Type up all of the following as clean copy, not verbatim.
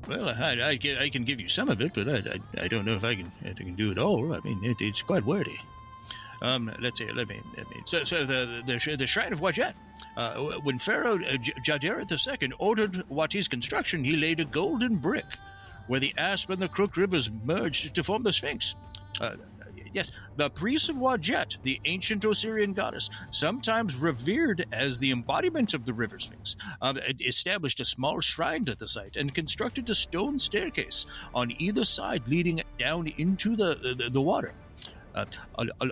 Well, I can give you some of it, but I don't know if I can do it all. I mean, it's quite wordy. Let's see. Let me. So the Shrine of Wajet. When Pharaoh Jaderet II ordered Wati's construction, he laid a golden brick where the Asp and the Crook rivers merged to form the Sphinx. Yes, the priests of Wajet, the ancient Osirian goddess, sometimes revered as the embodiment of the river Sphinx, established a small shrine to the site and constructed a stone staircase on either side leading down into the water.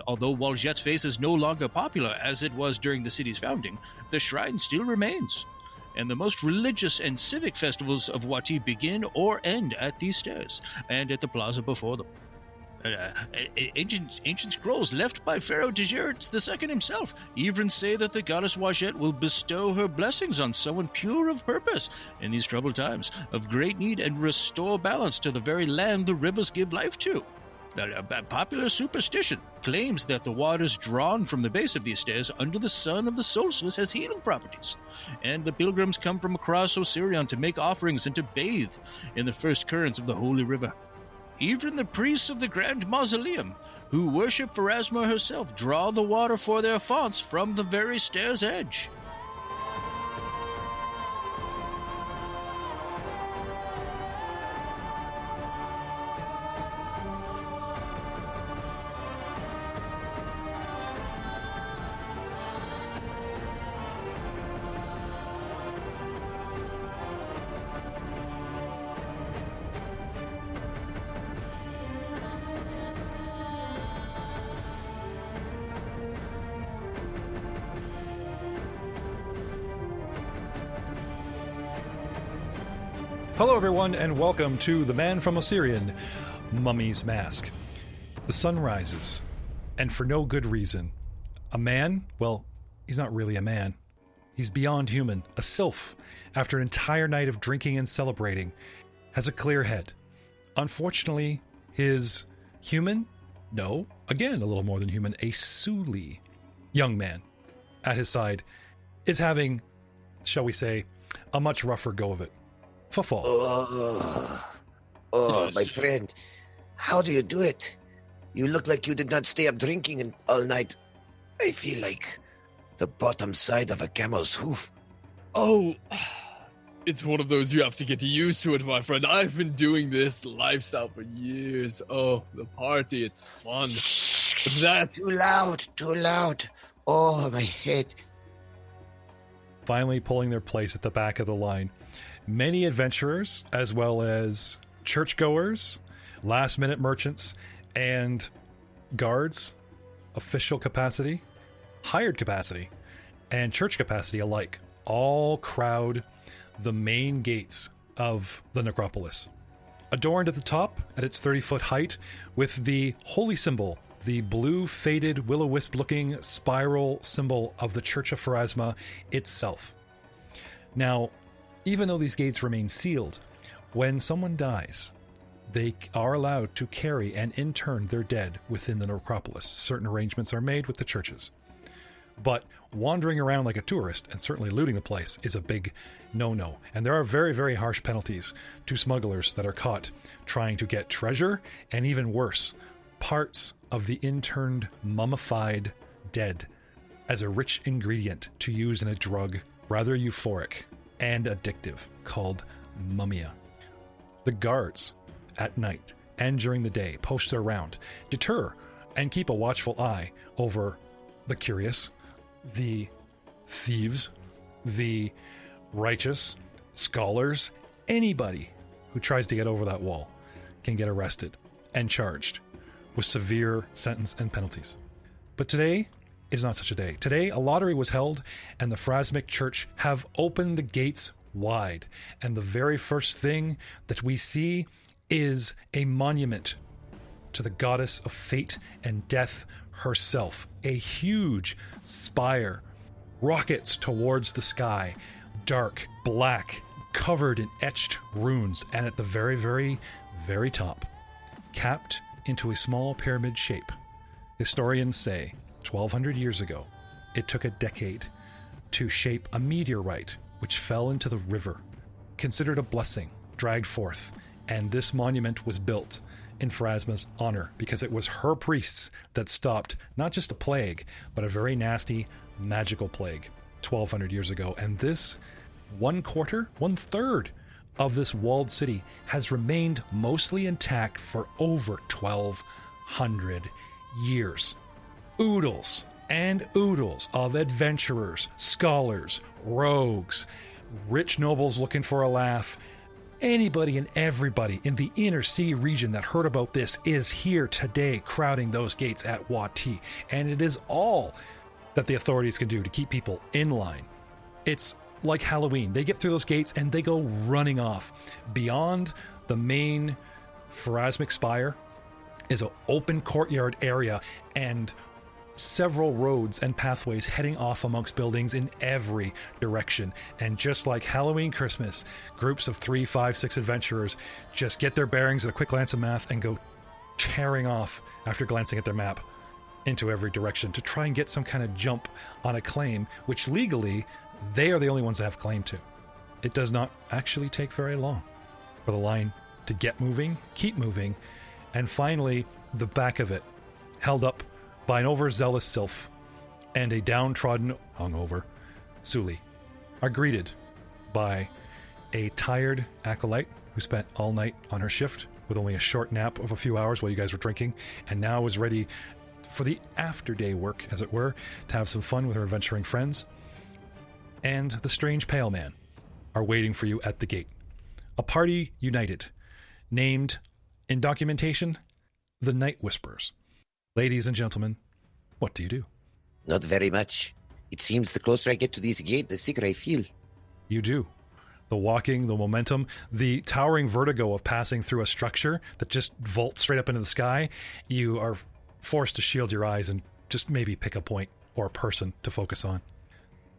Although Wajet's face is no longer popular as it was during the city's founding, the shrine still remains, and the most religious and civic festivals of Wati begin or end at these stairs and at the plaza before them. Ancient scrolls left by Pharaoh Djeret II himself even say that the goddess Wajet will bestow her blessings on someone pure of purpose in these troubled times of great need and restore balance to the very land the rivers give life to. Popular superstition claims that the waters drawn from the base of these stairs under the sun of the solstice has healing properties, and the pilgrims come from across Osirion to make offerings and to bathe in the first currents of the holy river. Even the priests of the Grand Mausoleum, who worship Pharasma herself, draw the water for their fonts from the very stair's edge. Hello everyone, and welcome to the Man From Osirion, Mummy's Mask. The sun rises, and for no good reason. A man? Well, he's not really a man. He's beyond human, a sylph, after an entire night of drinking and celebrating, has a clear head. Unfortunately, his human? No, again, a little more than human, a Suli young man at his side is having, shall we say, a much rougher go of it. Fa-fa. My friend, how do you do it? You look like you did not stay up drinking all night. I feel like the bottom side of a camel's hoof. Oh, it's one of those you have to get used to it, my friend. I've been doing this lifestyle for years. Oh, the party, it's fun. But that... Too loud. Oh, my head. Finally pulling their place at the back of the line. Many adventurers, as well as churchgoers, last-minute merchants, and guards, official capacity, hired capacity, and church capacity alike, all crowd the main gates of the necropolis. Adorned at the top, at its 30-foot height, with the holy symbol, the blue, faded, will-o'-wisp-looking spiral symbol of the Church of Pharasma itself. Now, even though these gates remain sealed, when someone dies, they are allowed to carry and intern their dead within the necropolis. Certain arrangements are made with the churches. But wandering around like a tourist, and certainly looting the place, is a big no-no. And there are very, very harsh penalties to smugglers that are caught trying to get treasure, and even worse, parts of the interned, mummified dead as a rich ingredient to use in a drug rather euphoric and addictive called mummia. The guards at night and during the day post their round, deter and keep a watchful eye over the curious, the thieves, the righteous, scholars. Anybody who tries to get over that wall can get arrested and charged with severe sentence and penalties. But today is not such a day. Today, a lottery was held, and the Pharasmic Church have opened the gates wide. And the very first thing that we see is a monument to the goddess of fate and death herself. A huge spire rockets towards the sky, dark, black, covered in etched runes, and at the very, very, very top, capped into a small pyramid shape. Historians say 1,200 years ago, it took a decade to shape a meteorite which fell into the river, considered a blessing dragged forth, and this monument was built in Pharasma's honor because it was her priests that stopped not just a plague, but a very nasty magical plague 1,200 years ago. And this 1/3 of this walled city has remained mostly intact for over 1,200 years. Oodles and oodles of adventurers, scholars, rogues, rich nobles looking for a laugh. Anybody and everybody in the inner sea region that heard about this is here today, crowding those gates at Wati. And it is all that the authorities can do to keep people in line. It's like Halloween. They get through those gates and they go running off. Beyond the main Pharasmic Spire is an open courtyard area and several roads and pathways heading off amongst buildings in every direction. And just like Halloween, Christmas, groups of 3, 5, 6 adventurers just get their bearings at a quick glance of math and go tearing off after glancing at their map into every direction to try and get some kind of jump on a claim, which legally they are the only ones that have claim to. It does not actually take very long for the line to get moving, keep moving, and finally the back of it, held up by an overzealous sylph and a downtrodden, hungover Suli, are greeted by a tired acolyte who spent all night on her shift with only a short nap of a few hours while you guys were drinking, and now is ready for the after-day work, as it were, to have some fun with her adventuring friends. And the strange pale man are waiting for you at the gate. A party united, named, in documentation, the Night Whisperers. Ladies and gentlemen, what do you do? Not very much. It seems the closer I get to this gate, the sicker I feel. You do. The walking, the momentum, the towering vertigo of passing through a structure that just vaults straight up into the sky, you are forced to shield your eyes and just maybe pick a point or a person to focus on.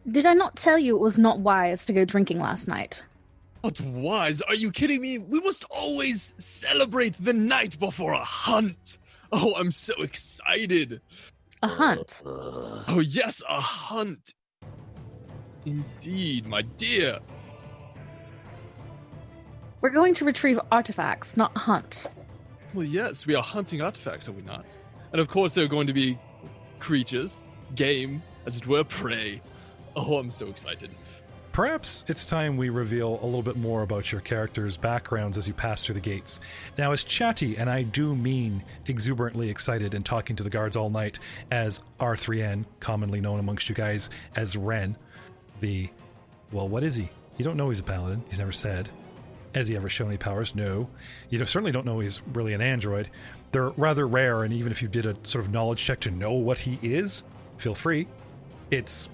Did I not tell you it was not wise to go drinking last night? Not wise? Are you kidding me? We must always celebrate the night before a hunt. Oh, I'm so excited. A hunt? Oh, yes, a hunt. Indeed, my dear. We're going to retrieve artifacts, not hunt. Well, yes, we are hunting artifacts, are we not? And of course, there are going to be creatures, game, as it were, prey. Oh, I'm so excited. Perhaps it's time we reveal a little bit more about your characters' backgrounds as you pass through the gates. Now, as chatty, and I do mean exuberantly excited and talking to the guards all night, as R3N, commonly known amongst you guys as Ren, what is he? You don't know he's a paladin. He's never said. Has he ever shown any powers? No. You certainly don't know he's really an android. They're rather rare, and even if you did a sort of knowledge check to know what he is, feel free. It's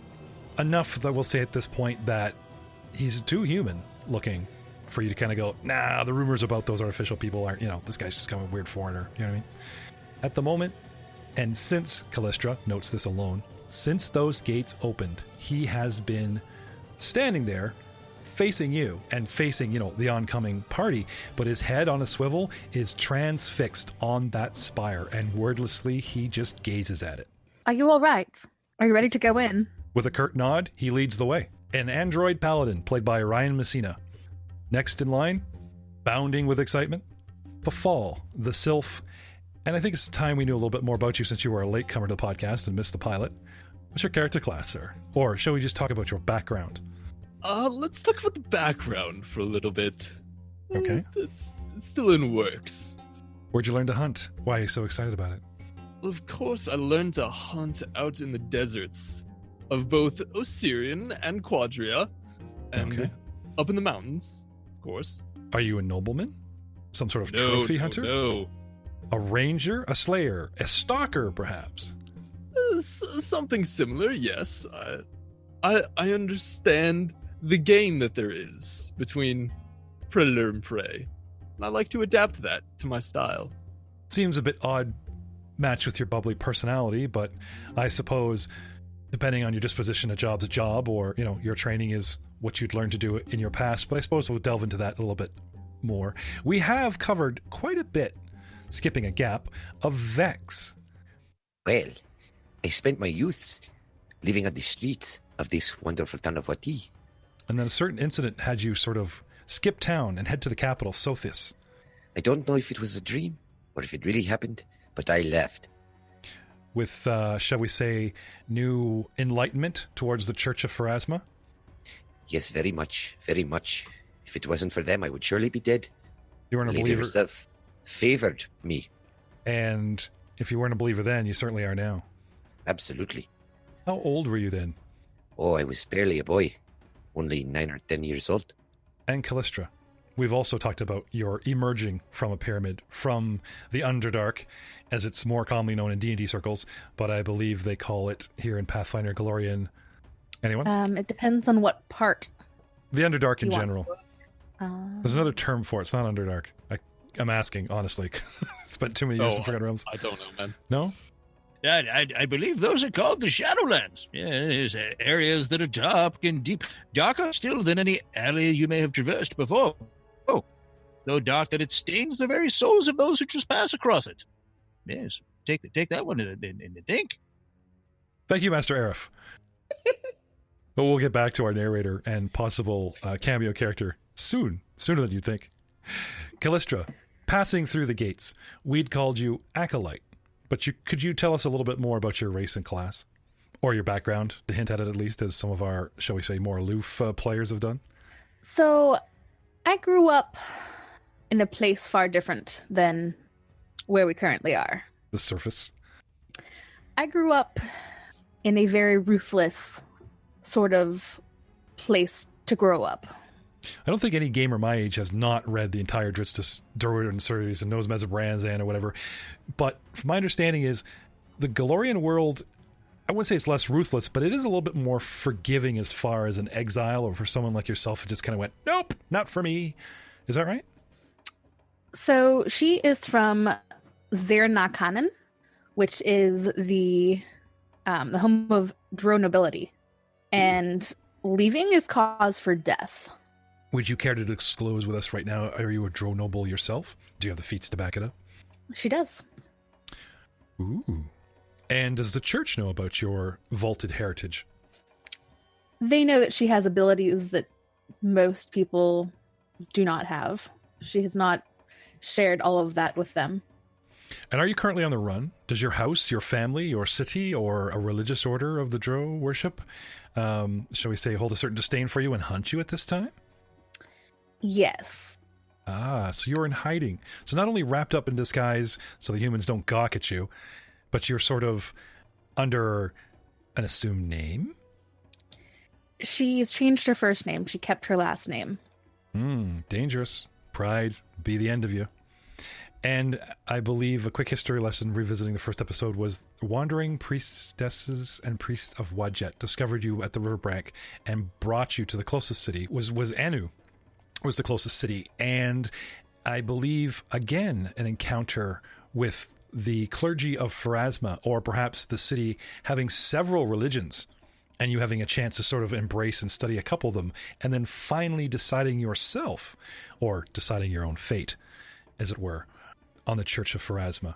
enough that we'll say at this point that he's too human looking for you to kind of go, nah, the rumors about those artificial people aren't, this guy's just kind of a weird foreigner. You know what I mean? At the moment, and since Callistra notes this alone, since those gates opened, he has been standing there facing you and facing, the oncoming party, but his head on a swivel is transfixed on that spire, and wordlessly he just gazes at it. Are you all right? Are you ready to go in? With a curt nod, he leads the way. An android paladin played by Ryan Messina. Next in line, bounding with excitement, Befall, the sylph. And I think it's time we knew a little bit more about you since you were a latecomer to the podcast and missed the pilot. What's your character class, sir? Or shall we just talk about your background? Let's talk about the background for a little bit. Okay. It's still in works. Where'd you learn to hunt? Why are you so excited about it? Of course, I learned to hunt out in the deserts of both Osirion and Quadria, and up in the mountains, of course. Are you a nobleman? Some sort of trophy hunter? No. A ranger? A slayer? A stalker, perhaps? Something similar, yes. I understand the game that there is between predator and prey, and I like to adapt that to my style. Seems a bit odd match with your bubbly personality, but I suppose depending on your disposition, a job's a job, or your training is what you'd learned to do in your past. But I suppose we'll delve into that a little bit more. We have covered quite a bit, skipping a gap, of Vex. Well, I spent my youth living on the streets of this wonderful town of Wati. And then a certain incident had you sort of skip town and head to the capital, Sothis. I don't know if it was a dream or if it really happened, but I left. With, shall we say, new enlightenment towards the Church of Pharasma? Yes, very much, very much. If it wasn't for them, I would surely be dead. You weren't a The lady believer. herself favored me. And if you weren't a believer then, you certainly are now. Absolutely. How old were you then? Oh, I was barely a boy. Only 9 or 10 years old. And Callistra. We've also talked about your emerging from a pyramid, from the Underdark, as it's more commonly known in D&D circles, but I believe they call it here in Pathfinder Galorian. Anyone? It depends on what part. The Underdark in you want general. to- There's another term for it. It's not Underdark. I'm asking, honestly. Spent too many years in Forgotten Realms. I don't know, man. No? I believe those are called the Shadowlands. Yes, areas that are dark and deep. Darker still than any alley you may have traversed before. Oh, so dark that it stings the very souls of those who trespass across it. Yes, take that one and think. Thank you, Master Arif. But we'll get back to our narrator and possible cameo character sooner than you'd think. Callistra, passing through the gates, we'd called you Acolyte, but could you tell us a little bit more about your race and class? Or your background, to hint at it at least, as some of our, shall we say, more aloof players have done? So, I grew up in a place far different than where we currently are. The surface? I grew up in a very ruthless sort of place to grow up. I don't think any gamer my age has not read the entire Dristis, Druid and Surtees and knows Mezabranzan or whatever. But my understanding is the Galorian world, I wouldn't say it's less ruthless, but it is a little bit more forgiving as far as an exile, or for someone like yourself who just kind of went, nope, not for me. Is that right? So she is from Zernakanen, which is the home of Drow nobility. And leaving is cause for death. Would you care to disclose with us right now, are you a Drow noble yourself? Do you have the feats to back it up? She does. Ooh. And does the church know about your vaulted heritage? They know that she has abilities that most people do not have. She has not shared all of that with them. And are you currently on the run? Does your house, your family, your city, or a religious order of the Drow worship, shall we say, hold a certain disdain for you and hunt you at this time? Yes. Ah, so you're in hiding. So not only wrapped up in disguise so the humans don't gawk at you, but you're sort of under an assumed name? She's changed her first name. She kept her last name. Dangerous. Pride be the end of you. And I believe a quick history lesson revisiting the first episode was wandering priestesses and priests of Wadjet discovered you at the riverbank and brought you to the closest city. Was Anu was the closest city. And I believe, again, an encounter with the clergy of Pharasma, or perhaps the city having several religions, and you having a chance to sort of embrace and study a couple of them, and then finally deciding yourself, or deciding your own fate, as it were, on the Church of Pharasma.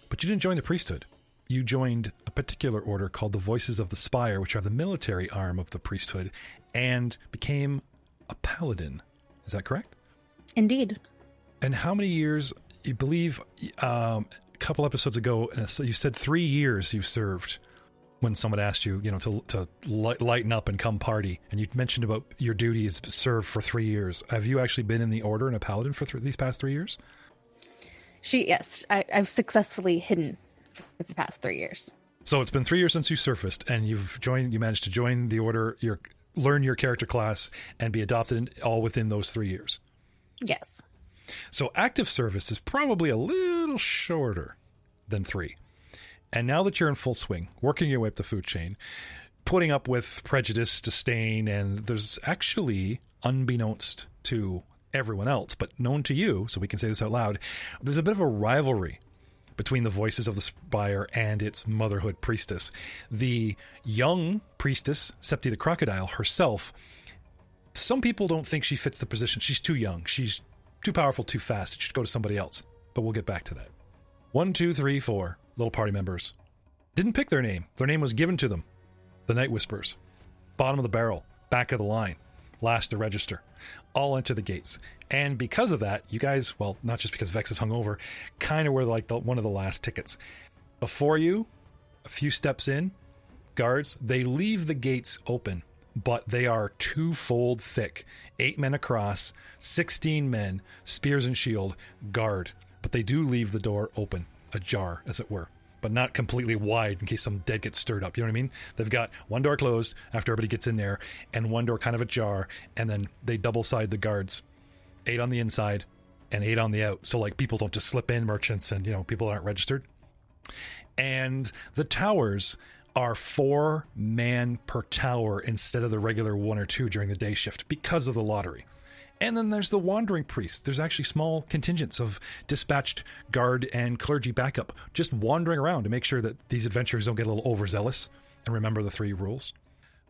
But you didn't join the priesthood. You joined a particular order called the Voices of the Spire, which are the military arm of the priesthood, and became a paladin. Is that correct? Indeed. And how many years, you believe, a couple episodes ago, you said 3 years you've served when someone asked you, to lighten up and come party. And you mentioned about your duty is served for 3 years. Have you actually been in the order and a paladin for these past 3 years? Yes, I've successfully hidden for the past 3 years. So it's been 3 years since you surfaced, and you managed to join the order, learn your character class, and be adopted all within those 3 years. Yes. So active service is probably a little shorter than 3. And now that you're in full swing, working your way up the food chain, putting up with prejudice, disdain, and there's actually, unbeknownst to everyone else, but known to you, so we can say this out loud, there's a bit of a rivalry between the Voices of the Spire and its motherhood priestess. The young priestess, Septi the Crocodile herself, some people don't think she fits the position. She's too young. She's too powerful, too fast. It should go to somebody else. But we'll get back to that. 1, 2, 3, 4 little party members. Didn't pick their name. Their name was given to them. The Night Whispers. Bottom of the barrel. Back of the line. last to register, all enter the gates. And because of that, you guys, well, not just because Vex is hungover, kind of were like one of the last tickets. Before you, a few steps in, guards, they leave the gates open, but they are twofold thick. 8 men across, 16 men, spears and shield, guard. But they do leave the door open, ajar, as it were, but not completely wide in case some dead gets stirred up. You know what I mean? They've got one door closed after everybody gets in there, and one door kind of ajar, and then they double-side the guards. 8 on the inside and 8 on the out. So, like, people don't just slip in, merchants and, people aren't registered. And the towers are 4 man per tower instead of the regular 1 or 2 during the day shift because of the lottery. And then there's the wandering priests. There's actually small contingents of dispatched guard and clergy backup just wandering around to make sure that these adventurers don't get a little overzealous and remember the 3 rules.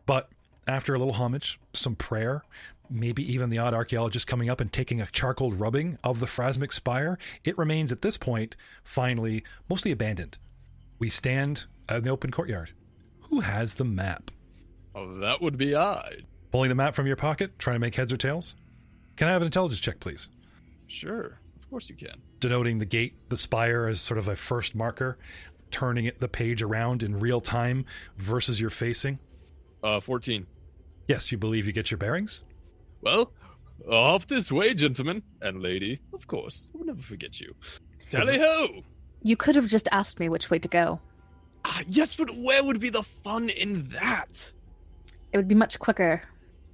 But after a little homage, some prayer, maybe even the odd archaeologist coming up and taking a charcoal rubbing of the Pharasmic spire, it remains at this point, finally, mostly abandoned. We stand in the open courtyard. Who has the map? Oh, that would be I. Pulling the map from your pocket, trying to make heads or tails? Can I have an intelligence check, please? Sure, of course you can. Denoting the gate, the spire as sort of a first marker, turning the page around in real time versus your facing. 14. Yes, you believe you get your bearings? Well, off this way, gentlemen and lady. Of course, I will never forget you. Tally-ho! You could have just asked me which way to go. Yes, but where would be the fun in that? It would be much quicker.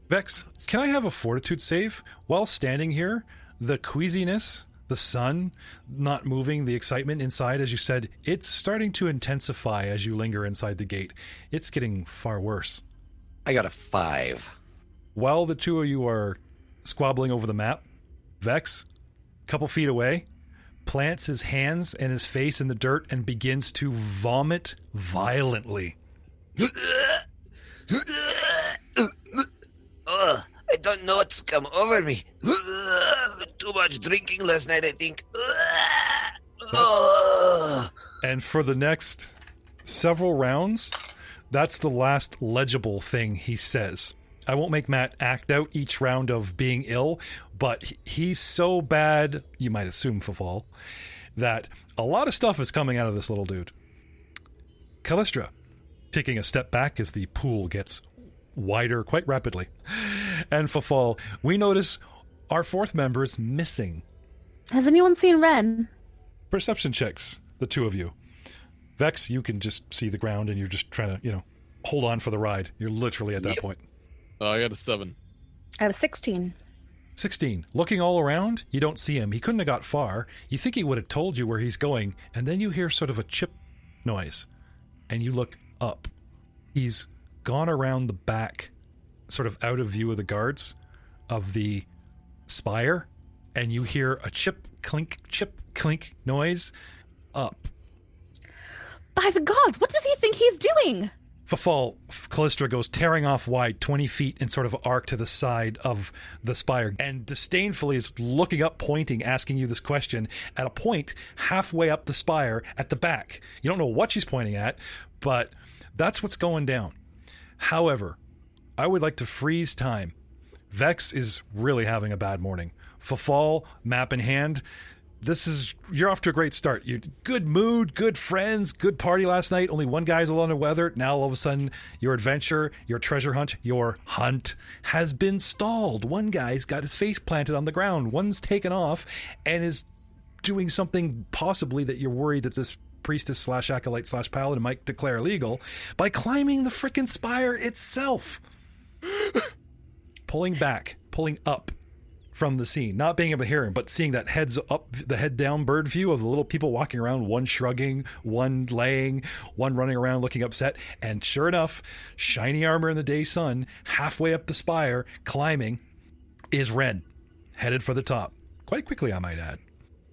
Vex, can I have a fortitude save? While standing here, the queasiness, the sun not moving, the excitement inside, as you said, it's starting to intensify as you linger inside the gate. It's getting far worse. I got a 5. While the two of you are squabbling over the map, Vex, a couple feet away, plants his hands and his face in the dirt and begins to vomit violently. I don't know what's come over me. Too much drinking last night, I think. And for the next several rounds, that's the last legible thing he says. I won't make Matt act out each round of being ill, but he's so bad, you might assume, Fafal, that a lot of stuff is coming out of this little dude. Callistra, taking a step back as the pool gets wider quite rapidly. And Fafal, we notice our 4th member is missing. Has anyone seen Ren? Perception checks, the 2 of you. Vex, you can just see the ground and you're just trying to, hold on for the ride. You're literally at that point. I got a 7. I have a 16. 16. Looking all around, you don't see him. He couldn't have got far. You think he would have told you where he's going, and then you hear sort of a chip noise, and you look up. He's gone around the back, sort of out of view of the guards of the spire, and you hear a chip clink noise up. By the gods, what does he think he's doing? Fafal, Callistra goes tearing off wide 20 feet in sort of arc to the side of the spire and disdainfully is looking up, pointing, asking you this question at a point halfway up the spire at the back. You don't know what she's pointing at, but that's what's going down. However, I would like to freeze time. Vex is really having a bad morning. Fafal, map in hand, you're off to a great start. You're good mood, good friends, good party last night. Only one guy's a little under weather. Now all of a sudden, your adventure, your treasure hunt, your hunt has been stalled. One guy's got his face planted on the ground. One's taken off and is doing something possibly that you're worried that this priestess / acolyte / paladin might declare illegal by climbing the frickin' spire itself. Pulling up from the scene, not being able to hear him, but seeing that heads up, the head down bird view of the little people walking around, one shrugging, one laying, one running around looking upset. And sure enough, shiny armor in the day sun, halfway up the spire, climbing, is Ren, headed for the top. Quite quickly, I might add.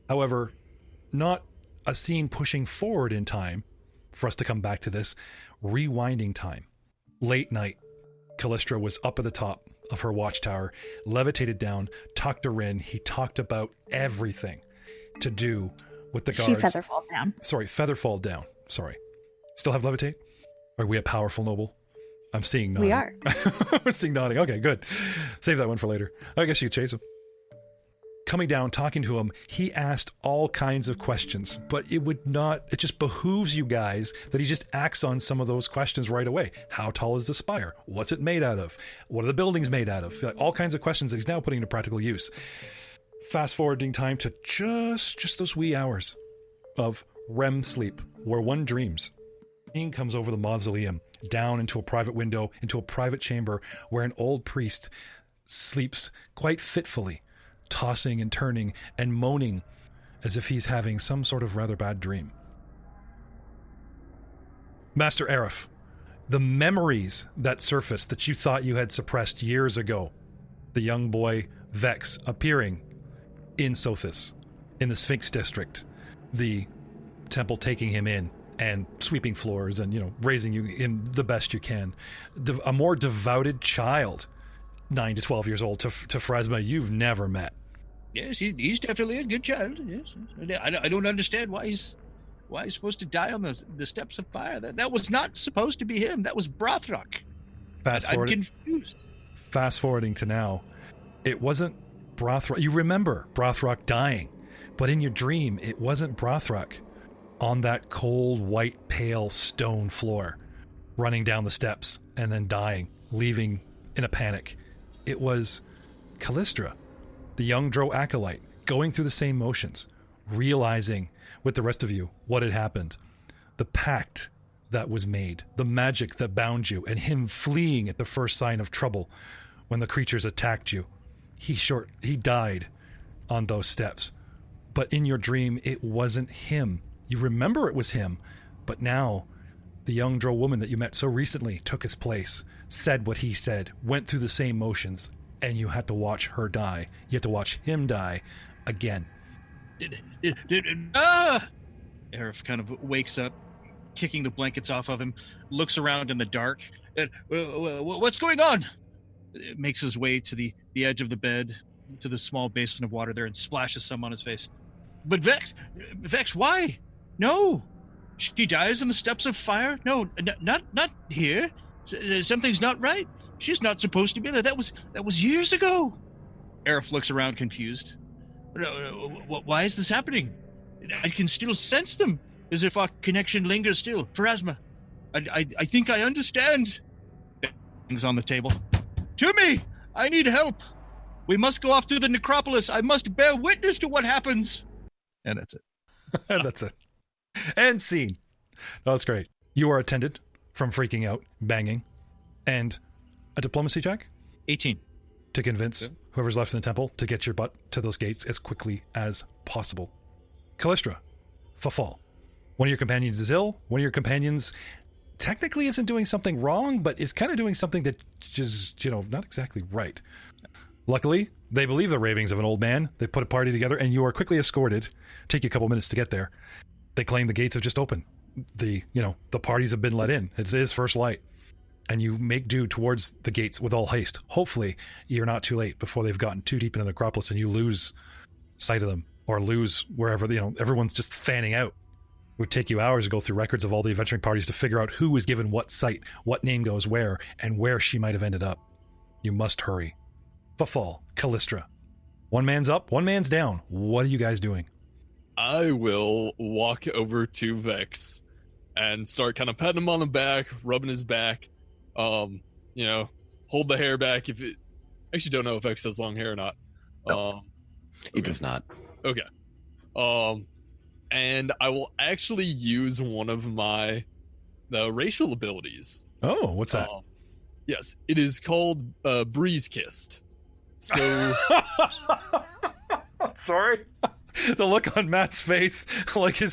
However, not a scene pushing forward in time for us to come back to this. Rewinding time. Late night. Callistra was up at the top of her watchtower, levitated down, talked to Rin. He talked about everything to do with the guards. She featherfall down. Sorry, featherfall down. Sorry. Still have levitate? Are we a powerful noble? I'm seeing nodding. We are. We're seeing nodding. Okay, good. Save that one for later. I guess you could chase him. Coming down, talking to him, he asked all kinds of questions, but it just behooves you guys that he just acts on some of those questions right away. How tall is the spire? What's it made out of? What are the buildings made out of? All kinds of questions that he's now putting into practical use. Fast forwarding time to just those wee hours of REM sleep, where one dreams. Seeing comes over the mausoleum, down into a private window, into a private chamber where an old priest sleeps quite fitfully, tossing and turning and moaning as if he's having some sort of rather bad dream. Master Arif, the memories that surfaced that you thought you had suppressed years ago, the young boy Vex appearing in Sothis, in the Sphinx district, the temple taking him in and sweeping floors and, raising you in the best you can. A more devoted child, 9 to 12 years old, to Pharasma, you've never met. Yes, he's definitely a good child. Yes, I don't understand why he's supposed to die on the steps of fire. That was not supposed to be him. That was Brothrock. I'm confused. Fast forwarding to now, it wasn't Brothrock. You remember Brothrock dying, but in your dream, it wasn't Brothrock on that cold, white, pale stone floor, running down the steps and then dying, leaving in a panic. It was Callistra, the young Drow acolyte, going through the same motions, realizing with the rest of you what had happened, the pact that was made, the magic that bound you, and him fleeing at the first sign of trouble when the creatures attacked you. He died on those steps. But in your dream, it wasn't him. You remember it was him, but now the young Drow woman that you met so recently took his place, said what he said, went through the same motions, and you had to watch her die. You had to watch him die again. Arif kind of wakes up, kicking the blankets off of him, looks around in the dark. What's going on? Makes his way to the edge of the bed, to the small basin of water there, and splashes some on his face. But Vex, why? No, she dies on the steps of fire. No, not here. Something's not right. She's not supposed to be there. That was years ago. Arif looks around confused. Why is this happening? I can still sense them, as if our connection lingers still. Pharasma, I think I understand. Things on the table. To me! I need help. We must go off to the necropolis. I must bear witness to what happens. And that's it. And that's it. And scene. That's great. You are attended from freaking out, banging, and a diplomacy check? 18. To convince whoever's left in the temple to get your butt to those gates as quickly as possible. Callistra, Fafal. One of your companions is ill. One of your companions technically isn't doing something wrong, but is kind of doing something that just, not exactly right. Luckily, they believe the ravings of an old man. They put a party together, and you are quickly escorted. Take you a couple minutes to get there. They claim the gates have just opened. The parties have been let in. It is first light. And you make due towards the gates with all haste. Hopefully, you're not too late before they've gotten too deep into the necropolis and you lose sight of them, or lose wherever, everyone's just fanning out. It would take you hours to go through records of all the adventuring parties to figure out who was given what site, what name goes where, and where she might have ended up. You must hurry. Fafal, Callistra. One man's up, one man's down. What are you guys doing? I will walk over to Vex and start kind of patting him on the back, rubbing his back. Hold the hair back. I actually don't know if Vex has long hair or not. No, he does not. Okay. And I will actually use one of my racial abilities. Oh, what's that? Yes, it is called Breeze Kissed. So, sorry. The look on Matt's face, like he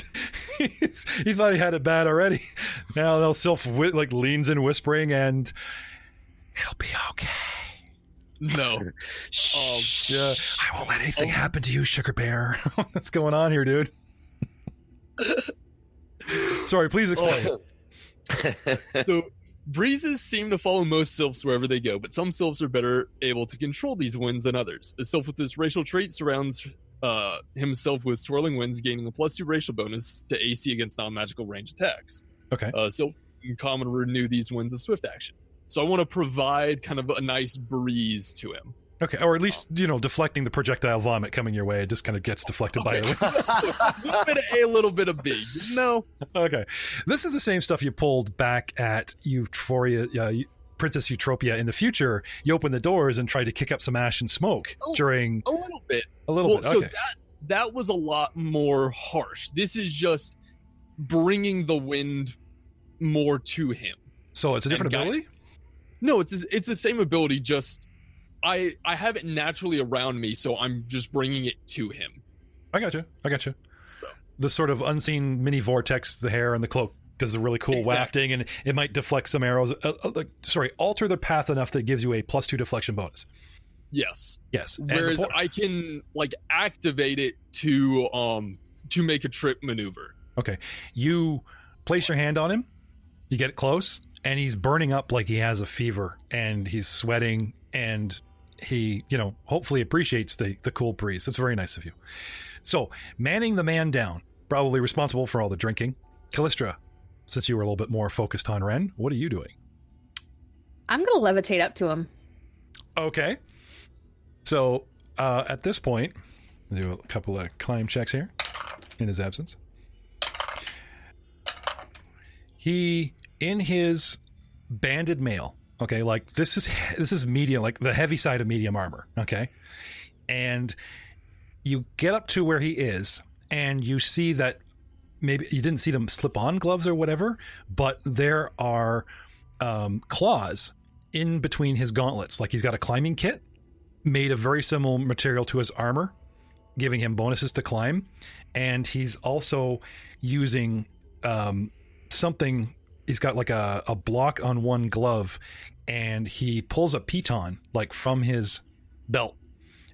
thought he had it bad already. Now they'll leans in whispering, and it'll be okay. No. Yeah, I won't let anything happen to you, Sugar Bear. What's going on here, dude? Sorry, please explain. So, breezes seem to follow most sylphs wherever they go, but some sylphs are better able to control these winds than others. A sylph with this racial trait surrounds himself with swirling winds, gaining a +2 racial bonus to AC against non-magical range attacks. Okay. Sylph can common renew these winds as swift action. So I want to provide kind of a nice breeze to him. Okay, or at least, deflecting the projectile vomit coming your way. It just kind of gets deflected by it. A little bit of A, a little bit of B. No. Okay. This is the same stuff you pulled back at Princess Eutropia in the future. You open the doors and try to kick up some ash and smoke during... A little bit. A little bit, okay. So that was a lot more harsh. This is just bringing the wind more to him. So it's a different ability? No, it's the same ability, just... I have it naturally around me, so I'm just bringing it to him. I gotcha. So. The sort of unseen mini vortex, the hair and the cloak does a really cool wafting, and it might deflect some arrows. Alter the path enough that it gives you a +2 deflection bonus. Yes. Whereas I can activate it to make a trip maneuver. Okay. You place your hand on him, you get close, and he's burning up like he has a fever, and he's sweating, and he, hopefully appreciates the cool breeze. That's very nice of you. So, manning the man down, probably responsible for all the drinking. Callistra, since you were a little bit more focused on Ren, what are you doing? I'm going to levitate up to him. Okay. So, at this point, I'll do a couple of climb checks here in his absence. He, in his banded mail, okay, like this is medium, like the heavy side of medium armor, okay? And you get up to where he is, and you see that maybe you didn't see them slip on gloves or whatever, but there are claws in between his gauntlets. Like he's got a climbing kit made of very similar material to his armor, giving him bonuses to climb. And he's also using something. He's got like a block on one glove, and he pulls a piton like from his belt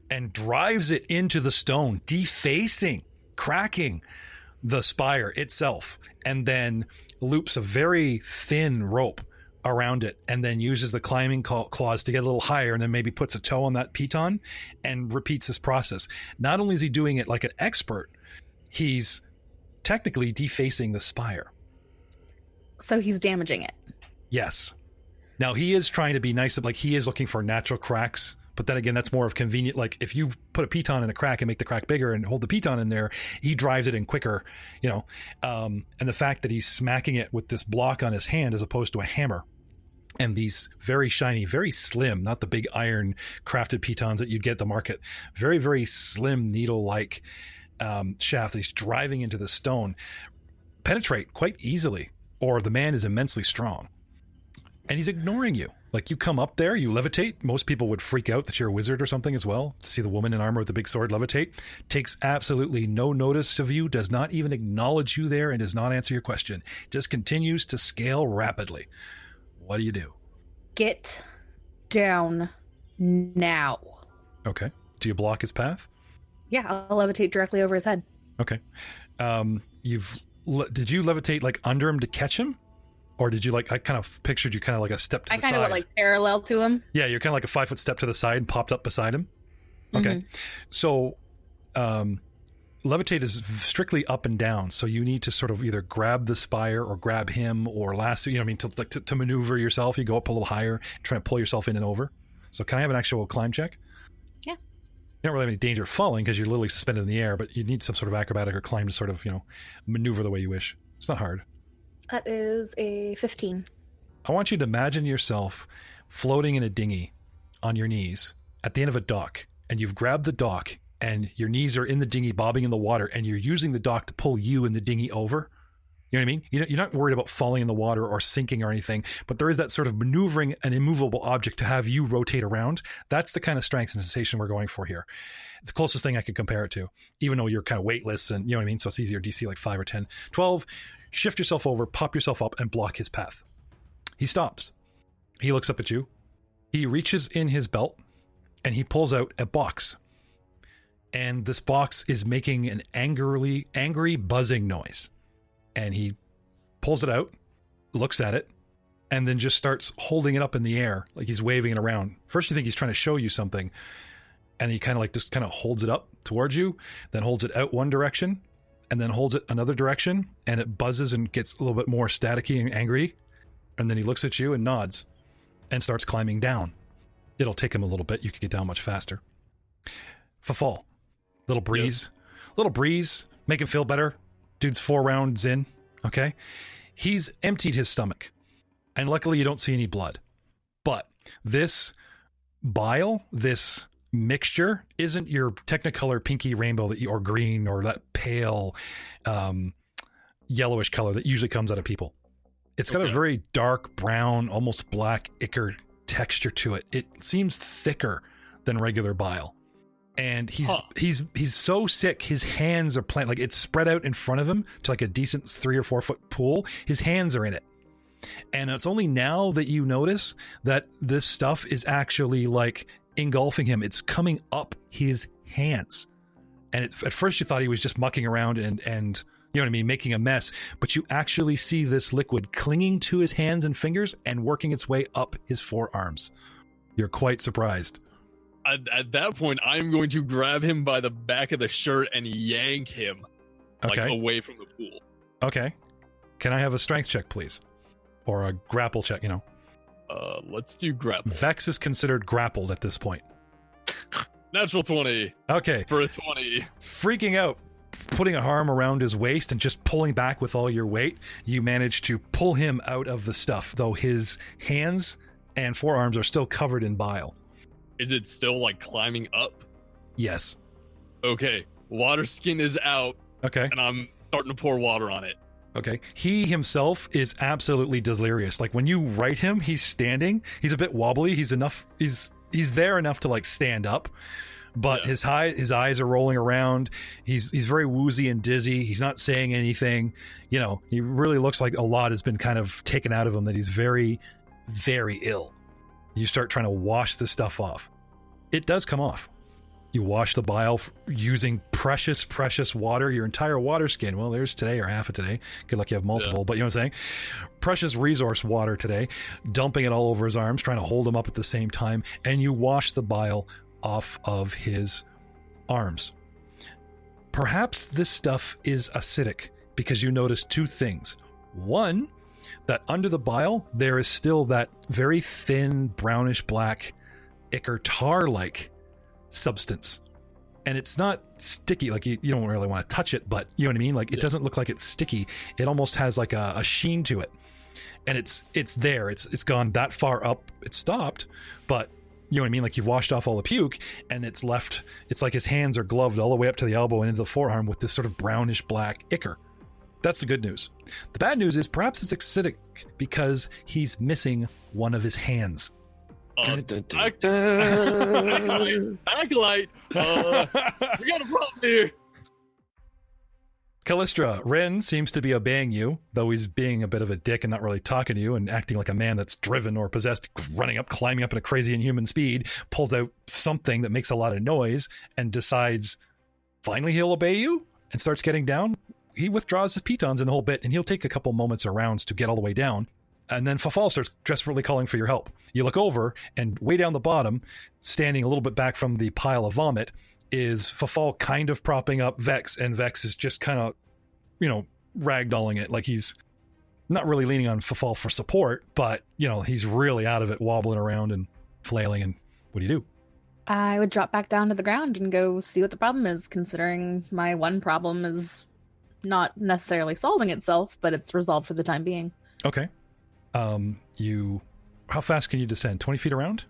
and drives it into the stone, defacing, cracking the spire itself, and then loops a very thin rope around it, and then uses the climbing claws to get a little higher, and then maybe puts a toe on that piton and repeats this process. Not only is he doing it like an expert, he's technically defacing the spire. So he's damaging it. Yes. Now he is trying to be nice, like he is looking for natural cracks, but then again, that's more of convenient. Like if you put a piton in a crack and make the crack bigger and hold the piton in there, he drives it in quicker, and the fact that he's smacking it with this block on his hand as opposed to a hammer, and these very shiny, very slim, not the big iron crafted pitons that you'd get at the market, very, very slim needle-like shafts that he's driving into the stone, penetrate quite easily, or the man is immensely strong. And he's ignoring you. Like you come up there, you levitate. Most people would freak out that you're a wizard or something as well. To see the woman in armor with the big sword levitate. Takes absolutely no notice of you, does not even acknowledge you there, and does not answer your question. Just continues to scale rapidly. What do you do? Get down now. Okay. Do you block his path? Yeah, I'll levitate directly over his head. Okay. Did you levitate like under him to catch him? Or did you I kind of pictured you kind of like a step to the side. I kind of went parallel to him. Yeah, you're kind of like a 5-foot step to the side and popped up beside him. Okay. Mm-hmm. So levitate is strictly up and down. So you need to sort of either grab the spire or grab him or lasso, to maneuver yourself. You go up a little higher, try to pull yourself in and over. So can I have an actual climb check? Yeah. You don't really have any danger of falling because you're literally suspended in the air, but you need some sort of acrobatic or climb to sort of, maneuver the way you wish. It's not hard. That is a 15. I want you to imagine yourself floating in a dinghy on your knees at the end of a dock, and you've grabbed the dock, and your knees are in the dinghy bobbing in the water, and you're using the dock to pull you and the dinghy over. You know what I mean? You're not worried about falling in the water or sinking or anything, but there is that sort of maneuvering an immovable object to have you rotate around. That's the kind of strength and sensation we're going for here. It's the closest thing I could compare it to, even though you're kind of weightless and, you know what I mean? So it's easier, DC like 5 or 10. 12, shift yourself over, pop yourself up, and block his path. He stops. He looks up at you. He reaches in his belt, and he pulls out a box. And this box is making an angry buzzing noise. And he pulls it out, looks at it, and then just starts holding it up in the air, like he's waving it around. First you think he's trying to show you something, and he kind of holds it up towards you, then holds it out one direction, and then holds it another direction, and it buzzes and gets a little bit more staticky and angry, and then he looks at you and nods. and starts climbing down. It'll take him a little bit. You could get down much faster. Fafal, little breeze, make him feel better. Dude's 4 rounds in, okay? He's emptied his stomach, and luckily you don't see any blood. But this bile, this mixture, isn't your Technicolor pinky rainbow or green or that pale yellowish color that usually comes out of people. It's got a very dark brown, almost black ichor texture to it. It seems thicker than regular bile. And he's so sick, his hands are like it's spread out in front of him to like a decent 3 or 4 foot pool. His hands are in it. And it's only now that you notice that this stuff is actually like engulfing him. It's coming up his hands. And at first you thought he was just mucking around and you know what I mean, making a mess. But you actually see this liquid clinging to his hands and fingers and working its way up his forearms. You're quite surprised. At that point, I'm going to grab him by the back of the shirt and yank him away from the pool. Okay. Can I have a strength check, please? Or a grapple check, Let's do grapple. Vex is considered grappled at this point. Natural 20. Okay. For a 20. Freaking out, putting a arm around his waist and just pulling back with all your weight, you manage to pull him out of the stuff, though his hands and forearms are still covered in bile. Is it still like climbing up? Yes. Okay. Water skin is out. Okay. And I'm starting to pour water on it. Okay. He himself is absolutely delirious. Like when you right him, he's standing. He's a bit wobbly. He's there enough to like stand up, but his eyes are rolling around. He's very woozy and dizzy. He's not saying anything. He really looks like a lot has been kind of taken out of him, that he's very, very ill. You start trying to wash the stuff off. It does come off. You wash the bile using precious, precious water, your entire water skin. Well, there's today or half of today. Good luck you have multiple, but you know what I'm saying? Precious resource water today, dumping it all over his arms, trying to hold him up at the same time, and you wash the bile off of his arms. Perhaps this stuff is acidic because you notice 2 things. One, that under the bile, there is still that very thin, brownish black, ichor tar-like substance. And it's not sticky, like you don't really want to touch it, but you know what I mean? Like it doesn't look like it's sticky. It almost has like a sheen to it. And it's there. It's gone that far up. It stopped, but you know what I mean? Like you've washed off all the puke and it's left, it's like his hands are gloved all the way up to the elbow and into the forearm with this sort of brownish black ichor. That's the good news. The bad news is perhaps it's acidic because he's missing one of his hands. Backlight. We got a problem here. Callistra, Ren seems to be obeying you, though he's being a bit of a dick and not really talking to you and acting like a man that's driven or possessed, climbing up at a crazy inhuman speed, pulls out something that makes a lot of noise and decides finally he'll obey you and starts getting down. He withdraws his pitons in the whole bit, and he'll take a couple moments or rounds to get all the way down. And then Fafal starts desperately calling for your help. You look over, and way down the bottom, standing a little bit back from the pile of vomit, is Fafal kind of propping up Vex, and Vex is just kind of, ragdolling it. Like he's not really leaning on Fafal for support, but, he's really out of it, wobbling around and flailing. And what do? I would drop back down to the ground and go see what the problem is, considering my one problem is not necessarily solving itself, but it's resolved for the time being. Okay. How fast can you descend? 20 feet around?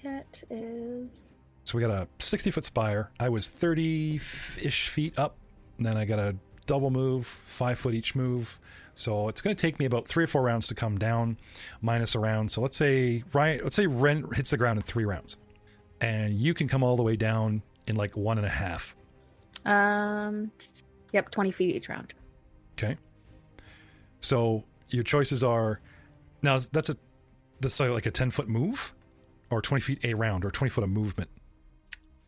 It is... So we got a 60-foot spire. I was 30-ish feet up, and then I got a double move, 5 foot each move. So it's going to take me about 3 or 4 rounds to come down, minus a round. So let's say Ren hits the ground in 3 rounds, and you can come all the way down in like 1.5. Yep, 20 feet each round. Okay. So your choices are, now that's like a 10-foot move, or 20 feet a round, or 20 foot of movement.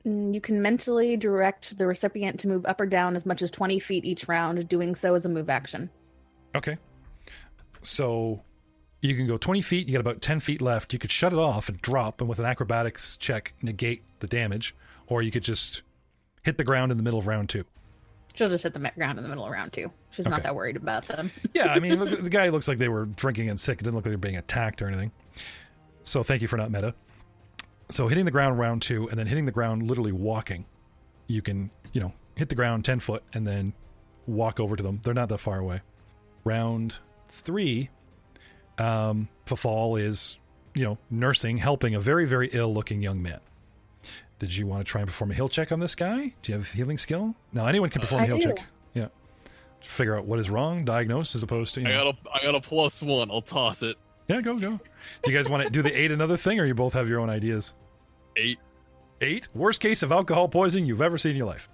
You can mentally direct the recipient to move up or down as much as 20 feet each round. Doing so is a move action. Okay. So you can go 20 feet, you got about 10 feet left. You could shut it off and drop, and with an acrobatics check, negate the damage, or you could just hit the ground in the middle of round 2. She'll just hit the ground in the middle of round 2. She's not that worried about them. Yeah, I mean, the guy looks like they were drinking and sick. It didn't look like they were being attacked or anything. So thank you for not meta. So hitting the ground round 2, and then hitting the ground literally walking. You can, hit the ground 10 foot and then walk over to them. They're not that far away. Round 3, Fafal is, nursing, helping a very, very ill-looking young man. Did you want to try and perform a heal check on this guy? Do you have healing skill? No, anyone can perform a heal check. Yeah. Figure out what is wrong, diagnose, as opposed to, I got a +1. I'll toss it. Yeah, go. Do you guys want to do the 8 another thing, or you both have your own ideas? 8. 8? Worst case of alcohol poisoning you've ever seen in your life.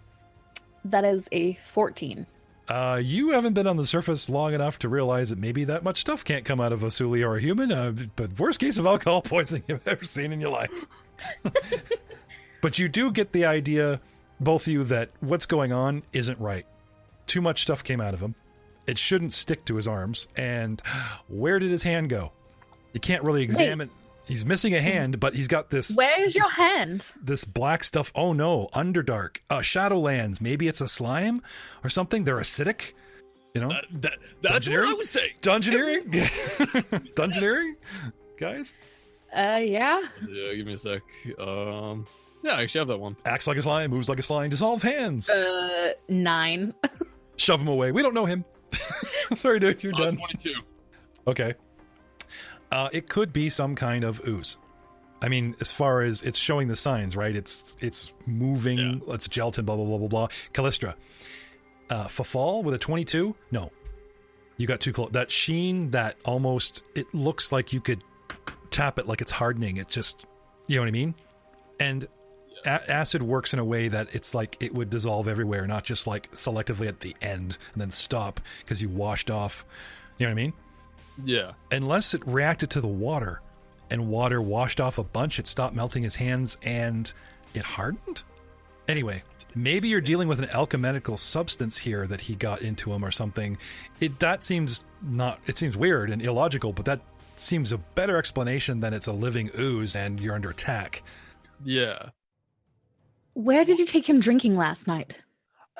That is a 14. You haven't been on the surface long enough to realize that maybe that much stuff can't come out of a Suli or a human, but worst case of alcohol poisoning you've ever seen in your life. But you do get the idea, both of you, that what's going on isn't right. Too much stuff came out of him. It shouldn't stick to his arms. And where did his hand go? You can't really examine. Wait. He's missing a hand, but he's got this... Where's your hand? This black stuff. Oh no, Underdark. Shadowlands. Maybe it's a slime or something. They're acidic. That's what I was saying. Dungeoneering? Dungeoneering? Guys? Yeah. Yeah, give me a sec. Yeah, I actually have that one. Acts like a slime, moves like a slime, dissolve hands. 9. Shove him away. We don't know him. Sorry, dude, you're done. 22. Okay. It could be some kind of ooze. I mean, as far as it's showing the signs, right? It's moving. Yeah. It's gelatin, blah, blah, blah, blah, blah. Callistra. Fafal with a 22? No. You got too close. That sheen, that almost, it looks like you could tap it like it's hardening. It just, you know what I mean? And acid works in a way that it's like it would dissolve everywhere, not just like selectively at the end and then stop because you washed off. You know what I mean? Yeah. Unless it reacted to the water and water washed off a bunch, it stopped melting his hands and it hardened? Anyway, maybe you're dealing with an alchemical substance here that he got into him or something. It seems weird and illogical, but that seems a better explanation than it's a living ooze and you're under attack. Yeah. Where did you take him drinking last night?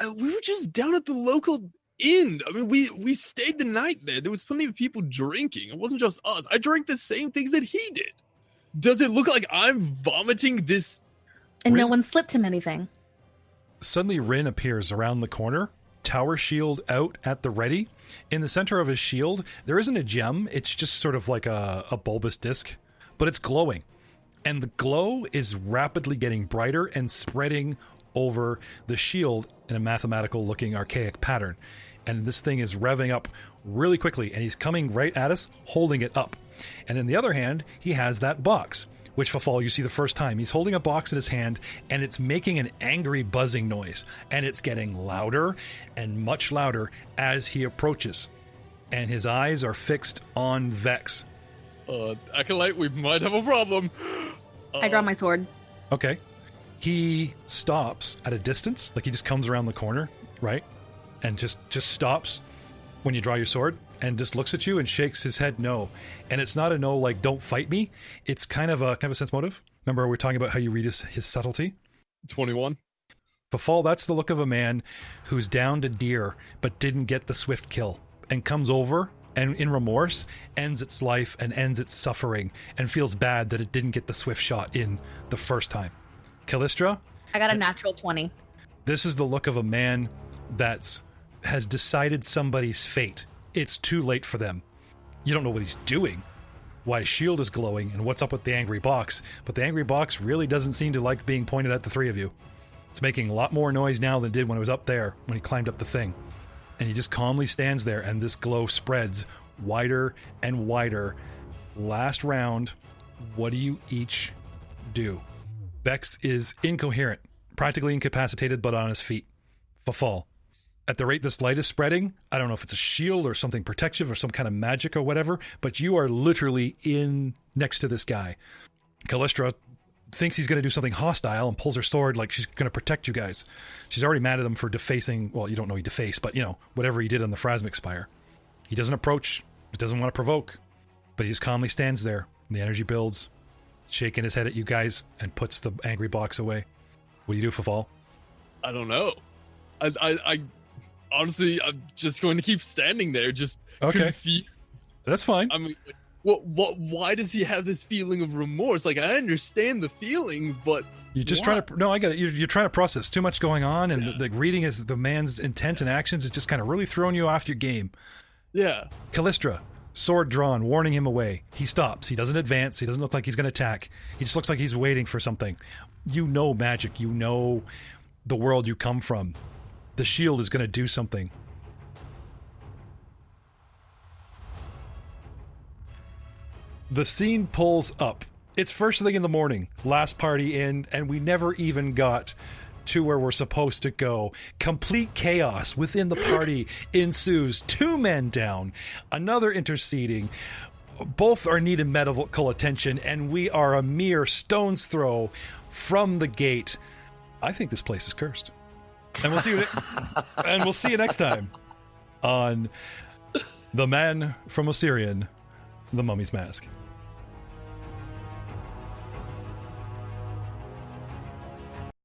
We were just down at the local inn. I mean, we stayed the night there. There was plenty of people drinking. It wasn't just us. I drank the same things that he did. Does it look like I'm vomiting this? And no one slipped him anything. Suddenly Rin appears around the corner, tower shield out at the ready. In the center of his shield, there isn't a gem. It's just sort of like a bulbous disc, but it's glowing. And the glow is rapidly getting brighter and spreading over the shield in a mathematical-looking archaic pattern. And this thing is revving up really quickly, and he's coming right at us, holding it up. And in the other hand, he has that box, which Fafal you see the first time. He's holding a box in his hand, and it's making an angry buzzing noise. And it's getting louder and much louder as he approaches. And his eyes are fixed on Vex. Acolyte, we might have a problem. I draw my sword. Okay. He stops at a distance, like he just comes around the corner, right? And just stops when you draw your sword and just looks at you and shakes his head no. And it's not a no like don't fight me. It's kind of a sense motive. Remember we were talking about how you read his subtlety? 21. Befall, that's the look of a man who's downed a deer but didn't get the swift kill and comes over and in remorse ends its life and ends its suffering and feels bad that it didn't get the swift shot in the first time. Callistra? I got a natural 20. This is the look of a man that has decided somebody's fate. It's too late for them. You don't know what he's doing, why his shield is glowing, and what's up with the angry box, but the angry box really doesn't seem to like being pointed at the three of you. It's making a lot more noise now than it did when it was up there, when he climbed up the thing. And he just calmly stands there, and this glow spreads wider and wider. Last round, what do you each do? Vex is incoherent, practically incapacitated, but on his feet. Fafal. At the rate this light is spreading, I don't know if it's a shield or something protective or some kind of magic or whatever, but you are literally in next to this guy. Callistra thinks he's going to do something hostile and pulls her sword like she's going to protect you guys. She's already mad at him for defacing, well, you don't know he defaced, but, whatever he did on the Pharasmic Spire. He doesn't approach, he doesn't want to provoke, but he just calmly stands there. The energy builds, shaking his head at you guys, and puts the angry box away. What do you do, Fafal? I don't know. I honestly, I'm just going to keep standing there, just okay. confused. That's fine. I mean, Why does he have this feeling of remorse? Like, I understand the feeling, but you're just trying to. No, I get it. You're trying to process too much going on, and the reading is the man's intent and actions is just kind of really throwing you off your game. Yeah. Callistra, sword drawn, warning him away. He stops. He doesn't advance. He doesn't look like he's going to attack. He just looks like he's waiting for something. You know magic. You know the world you come from. The shield is going to do something. The scene pulls up. It's first thing in the morning, last party in, and we never even got to where we're supposed to go. Complete chaos within the party ensues. 2 men down, another interceding. Both are needing medical attention, and we are a mere stone's throw from the gate. I think this place is cursed. And we'll see you next time on The Man from Osirion, The Mummy's Mask.